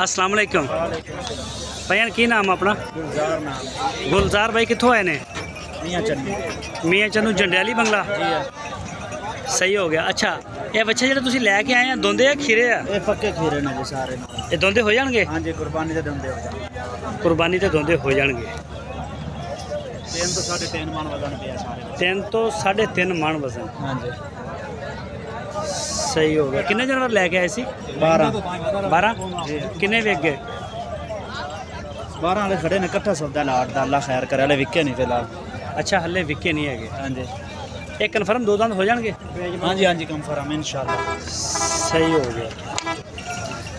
अस्सलाम वालेकुम भैया की नाम अपना? गुलजार नाम। गुलजार भाई कितों आए ने? मियाँ चन्नू। मियाँ चन्नू जंडियाली बंगला। सही हो गया। अच्छा ये बच्चे जो तुम लैके आए हैं दोंदे या खीरे आ? ये पक्के खीरे ने जी सारे। ये दोंदे हो जाएंगे? हाँ जी, कुर्बानी के दोंदे हो जाएंगे। कुर्बानी के दोंदे हो जाएंगे। 3 तो 3.5 मन वजन पे सारे। 3 तो 3.5 मन वजन। हाँ जी सही हो गया। कितने जानवर लैके आए सी? 12 जी। कितने वेच गए? 12 वाले खड़े ने, इकट्ठा सौदा लाट दा, अल्लाह खैर करे, हले विके नहीं फिलहाल। अच्छा हले विके नहीं है? हाँ जी। एक कन्फर्म 2 दांत हो जाएंगे? हाँ जी हाँ जी, कंफर्म इंशाल्लाह। सही हो गया।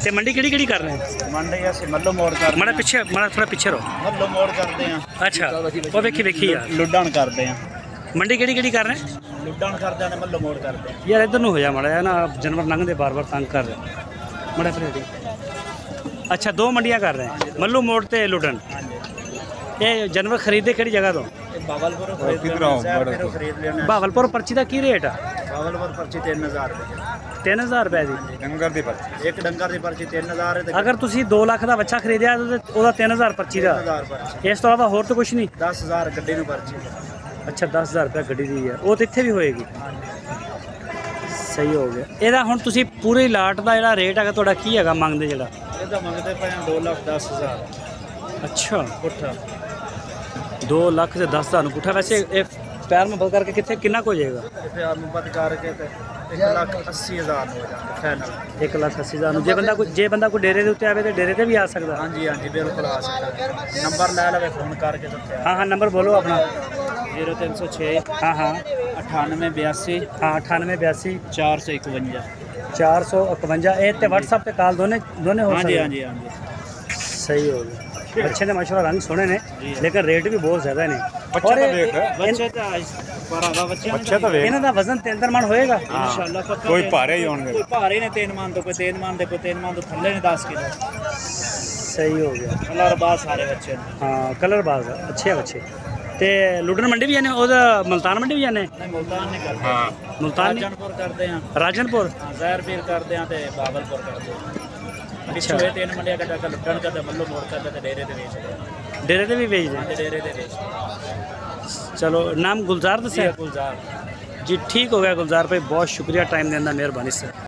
ते मंडी किहड़ी कर रहे हैं? मंडी ऐसे मल्लो मोड़ कर माड़ा पीछे, माड़ा थोड़ा पीछे रहो। मल्लो मोड़ करते हैं। अच्छा वो वेखी यार लुड्डण करते हैं। मंडी किहड़ी कर रहे हैं? लुड्डण करते हैं, मल्लो मोड़ करते हैं। यार इधर ਨੂੰ ਹੋ ਜਾ ਮਾੜਾ ਨਾ, जानवर लंघते बार बार तंग कर रहे माड़ा फिर। अच्छा 2 मंडियां कर रहे हैं, मल्लू मोड़ ते लुडन। ये जानवर खरीदे किहड़ी जगह तो? बावलपुर खरीद लेना। भावलपुर पर्ची का की रेट है? बावलपुर पर्ची 3000 रुपये। 3000 रुपए दी डंगर दी पर्ची। एक डंगर दी पर्ची 3000 है। अगर तुसी 2 लाख का बच्चा खरीदिया तो ਉਹਦਾ 3000 पर्ची ਦਾ। 3000 पर्ची। ਇਸ ਤੋਂ ਇਲਾਵਾ ਹੋਰ ਤਾਂ ਕੁਝ ਨਹੀਂ? 10000 ਗੱਡੀ ਨੂੰ पर्ची। अच्छा 10000 रुपये ਗੱਡੀ ਦੀ ਹੈ, ਉਹ ਤਾਂ ਇੱਥੇ ਵੀ ਹੋਏਗੀ। ਸਹੀ ਹੋ ਗਿਆ। ਇਹਦਾ ਹੁਣ ਤੁਸੀਂ ਪੂਰੇ ਲਾਟ ਦਾ ਜਿਹੜਾ ਰੇਟ ਹੈਗਾ ਤੁਹਾਡਾ ਕੀ ਹੈਗਾ ਮੰਗਦੇ ਜਿਹੜਾ? ਇਹਦਾ ਮੰਗਦੇ ਪਏ 2,10,000। ਅੱਛਾ ਪੁੱਠਾ 2 ਲੱਖ ਤੇ 10,000 ਨੂੰ ਪੁੱਠਾ। ਵੈਸੇ ਇਹ ਪੈਰ ਮੁਬਤ ਕਰਕੇ ਕਿੱਥੇ ਕਿੰਨਾ ਕੁ ਹੋ ਜਾਏਗਾ? ਇੱਥੇ ਮੁਬਤ ਕਰਕੇ ਤੇ 1,80,000 ਹੋ ਜਾਂਦਾ ਫਾਈਨਲ। 1,80,000 ਨੂੰ ਜੇ ਬੰਦਾ ਕੋਈ ਡੇਰੇ ਦੇ ਉੱਤੇ ਆਵੇ ਤੇ ਡੇਰੇ ਤੇ ਵੀ ਆ ਸਕਦਾ? ਹਾਂਜੀ ਹਾਂਜੀ ਬਿਲकुल ਆ ਸਕਦਾ। ਨੰਬਰ ਲੈ ਲਵੇ ਫੋਨ ਕਰਕੇ ਦਿੱਤੇ। हाँ नंबर बोलो अपना। 0306 हाँ 9882 हाँ 9882 451। 451। ਇਹ ਤੇ WhatsApp ਤੇ ਕਾਲ ਦੋਨੇ ਹੋ हाँ जी ਸਕਦੇ? हाँ जी हाँ जी। सही हो गया। अच्छे ने माशाल्लाह रंग सोने ने, लेकिन रेट भी बहुत ज़्यादा ने। बच्चे तो इन्हां दा वजन 3 मन होएगा इंशाल्लाह पक्का। कोई भारे ही होंगे, कोई भारे ने 3 मन तो, कोई 3 मन दे, कोई 3 मन तो थल्ले ने 10 किलो। सही हो गया। कलर बाज सारे बच्चे ने। हाँ कलर बाज अच्छे है बच्चे। ते लुडन मंडी भी जाने, ओदा मुल्तान मंडी भी जाने? नहीं मुल्तान नहीं करते। हाँ मुल्तान राजनपुर करते हैं। राजनपुर ज़हरपीर करते हैं ते बावलपुर करते हैं। अच्छा 3 मंडियां का टक्कर लुटन का ते मल्लो मोड़ का ते डेरे ते बेचते हैं। डेरे ते भी भेज दें? डेरे ते बेचते हैं। चलो नाम गुलजार दसे? गुलजार जी ठीक हो गया गुलजार भाई, बहुत शुक्रिया टाइम देने का, मेहरबानी सर।